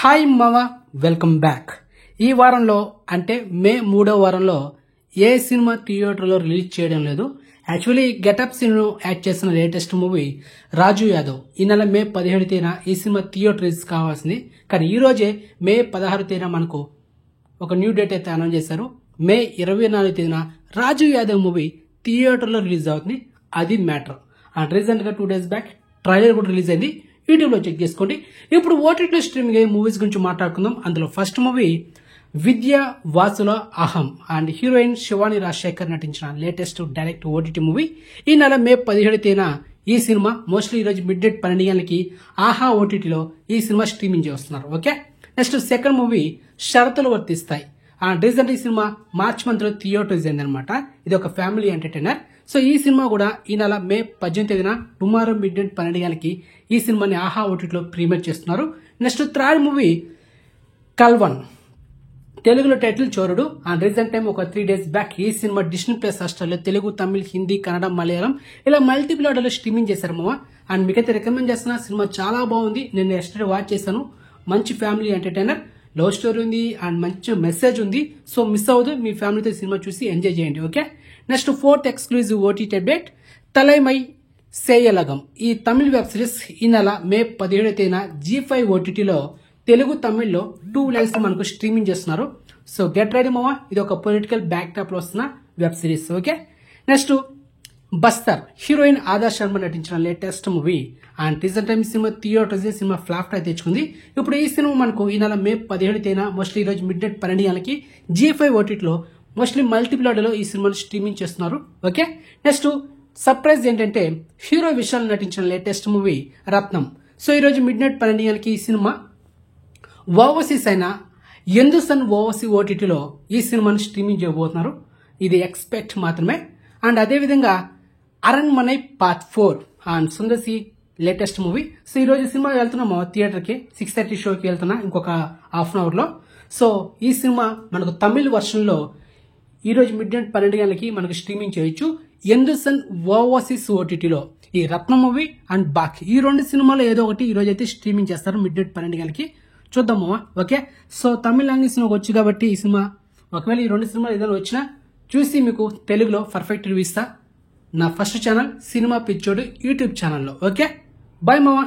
Hi మామ, welcome back. ఈ వారంలో అంటే మే 3వ వారంలో ఏ సినిమా థియేటర్లో రిలీజ్ చేయడం లేదు. యాక్చువల్లీ గెటప్ సీన్ను యాక్ట్ చేసిన లేటెస్ట్ మూవీ రాజు యాదవ్ ఈ నెల మే 17 తేదీన ఈ సినిమా థియేటర్ రిలీజ్ కావాల్సింది. కానీ ఈ రోజే మే 16 తేదీన మనకు ఒక న్యూ డేట్ అయితే అనౌన్స్ చేశారు. మే 24 తేదీన రాజు యాదవ్ మూవీ థియేటర్లో రిలీజ్ అవుతుంది. అది మ్యాటర్. అండ్ రీసెంట్ గా 2 days బ్యాక్ ట్రైలర్ కూడా రిలీజ్ అయింది. యూట్యూబ్ లో చెక్ చేసుకోండి. ఇప్పుడు ఓటీటీ స్ట్రీమింగ్ అయ్యే మూవీస్ గురించి మాట్లాడుకుందాం. అందులో ఫస్ట్ మూవీ విద్య వాసుల అహం అండ్ హీరోయిన్ శివాని రాజశేఖర్ నటించిన లేటెస్ట్ డైరెక్ట్ ఓటీటీ మూవీ. ఈ నెల మే 17 తేదీన ఈ సినిమా మోస్ట్లీ ఈ రోజు మిడ్ నైట్ 12 గంటలకి ఆహా ఓటీటీలో ఈ సినిమా స్ట్రీమింగ్ చేస్తున్నారు. ఓకే, నెక్స్ట్ సెకండ్ మూవీ షరతులు వర్తిస్తాయి. అండ్ రీసెంట్ ఈ సినిమా మార్చ్ మంత్ లో థియేటర్ అయింది అనమాట. ఇది ఒక ఫ్యామిలీ ఎంటర్టైనర్. సో ఈ సినిమా కూడా ఈ నెల మే 18 తేదీన టుమారో మిడ్ నైట్ 12 గంటలకి ఈ సినిమాని ఆహా ఓటీటీలో ప్రీమియర్ చేస్తున్నారు. నెక్స్ట్ థర్డ్ మూవీ కల్వన్, తెలుగులో టైటిల్ చోరుడు. అండ్ రీసెంట్ టైం ఒక 3 days బ్యాక్ ఈ సినిమా డిస్నీ ప్లస్ హాస్టల్లో తెలుగు, తమిళ్, హిందీ, కన్నడ, మలయాళం ఇలా మల్టిపుల్ ఆర్డర్లో స్ట్రీమింగ్ చేశారు మామ. అండ్ మీకైతే రికమెండ్ చేస్తున్న సినిమా చాలా బాగుంది. నేను ఎస్టర్డే వాచ్ చేశాను. మంచి ఫ్యామిలీ ఎంటర్టైనర్, లవ్ స్టోరీ ఉంది అండ్ మంచి మెసేజ్ ఉంది. సో మిస్ అవ్వదు, మీ ఫ్యామిలీతో సినిమా చూసి ఎంజాయ్ చేయండి. Okay, next fourth exclusive OTT update Thalaimai Seyalagam. ఈ తమిళ్ వెబ్ సిరీస్ ఈ నెల మే 17 తేదీన G5 ఓటీటీలో తెలుగు, తమిళ్లో 2 లైన్స్ మనకు స్ట్రీమింగ్ చేస్తున్నారు. సో గెట్ రెడీ మామ, ఇది ఒక పొలిటికల్ బ్యాక్ టాప్ లో వస్తున్న web series. Okay, next Bastar, heroine ఆదా శర్మ నటించిన latest movie. And recent time cinema theatre cinema flop అయితే తెచ్చుకుంది. ఇప్పుడు ఈ సినిమా మనకు ఈ నెల మే 17 తేదీన మోస్ట్లీ ఈ రోజు మిడ్ నైట్ 12 గంటలకి G5 ఓటీటీలో మోస్ట్లీ మల్టిపుల్ ఆర్డర్లో ఈ సినిమాను స్ట్రీమింగ్ చేస్తున్నారు. ఓకే, నెక్స్ట్ సర్ప్రైజ్ ఏంటంటే హీరో విశాల్ నటించిన లేటెస్ట్ మూవీ రత్నం. సో ఈ రోజు మిడ్ నైట్ 12 గంటలకి ఈ సినిమా ఓవర్సీస్ అయిన ఎందుసన్ ఓవర్సీ ఓటీటీలో ఈ సినిమాను స్ట్రీమింగ్ చేయబోతున్నారు. ఇది ఎక్స్పెక్ట్ మాత్రమే. అండ్ అదేవిధంగా Aranmanai part 4 and Sundar C latest movie. So ఈ రోజు సినిమా వెళ్తున్నాము థియేటర్కి 6:30 షోకి వెళ్తున్నా ఇంకొక హాఫ్ అన్ అవర్ లో. సో ఈ సినిమా మనకు తమిళ్ వర్షన్ లో ఈ రోజు మిడ్ నైట్ 12 గంటలకి మనకు స్ట్రీమింగ్ చేయొచ్చు. ఎందుసన్ ఓవర్సీస్ ఓటీటీలో ఈ రత్నం మూవీ అండ్ బాకీ ఈ 2 సినిమాలో ఏదో ఒకటి ఈ రోజు అయితే స్ట్రీమింగ్ చేస్తారు మిడ్ నైట్ 12 గంటలకి. చూద్దాము. ఓకే, సో తమిళ లాంగ్వేజ్ సినిమాకి వచ్చి కాబట్టి ఈ సినిమా ఒకవేళ ఈ 2 సినిమాలు ఏదైనా వచ్చినా చూసి మీకు తెలుగులో పర్ఫెక్ట్ రివ్యూ ఇస్తా. నా ఫస్ట్ ఛానల్ సినిమా పిచ్చోడు యూట్యూబ్ ఛానల్లో. ఓకే, బాయ్ మావా.